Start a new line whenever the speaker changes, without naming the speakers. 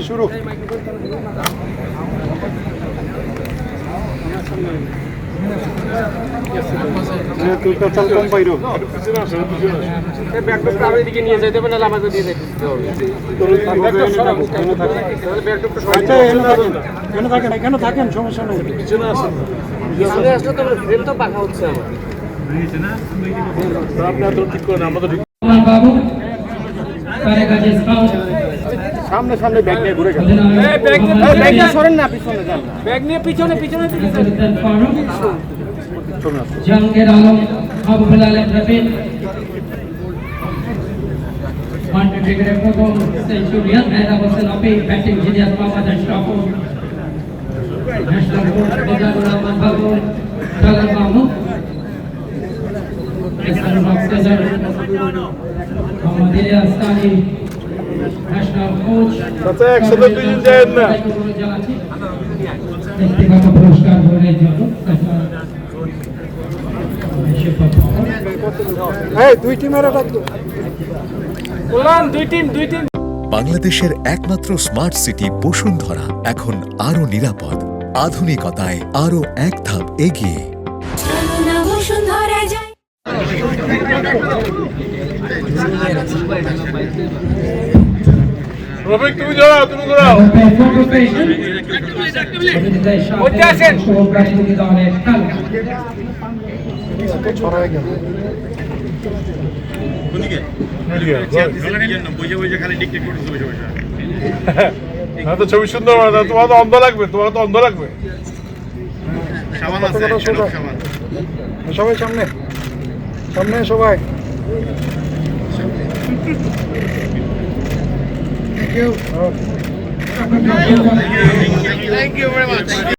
শুরু তুই তো চাল কম পাইরো
ব্যাকড্রপটা আর এদিকে নিয়ে যাইতে হবে না আমাকে দিয়ে দিতে হবে
কেন থাকেন সমস্যা নেই
পিছনে আসলে তো ফ্রেম তো পাকা হচ্ছে আমার আপনি এত ঠিক করেন আমাদের
বাবু কারেকাজে স্কাউট
সামনে সামনে ব্যাগ নিয়ে ঘুরে গেল
ব্যাগ নিয়ে
সরেন না পিছনে যান
ব্যাগ নিয়ে পিছনে
জঙ্গের আলম আবু বেলাল রবিন ওয়ান্টেড ক্রিকেটার প্রথম centurion Mehrab Hossain Opi batting genius Mohammad Ashraf national coach Mizanur Rahman Babu টালার মাহমুদ এসআর বক্সেজার মোহাম্মদ ইলিয়াস তাহির ন্যাশনাল কোচ
আচ্ছা একসাথে দুইজন যায় না
ব্যক্তিগত পুরস্কার গ্রহণের জন্য
এই দুই টিমের ডাকতো
বললাম দুই টিম
বাংলাদেশের একমাত্র স্মার্ট সিটি বসুন্ধরা এখন আরো নিরাপদ, আধুনিকতায় আরো এক ধাপ এগিয়ে।
রফিক তুমি যাও তুমি ঘোরাও ছড়ায় গেল ছবি সুন্দর তোমার তো অন্ধ লাগবে সবাই সামনে সামনে সবাই Thank you very much.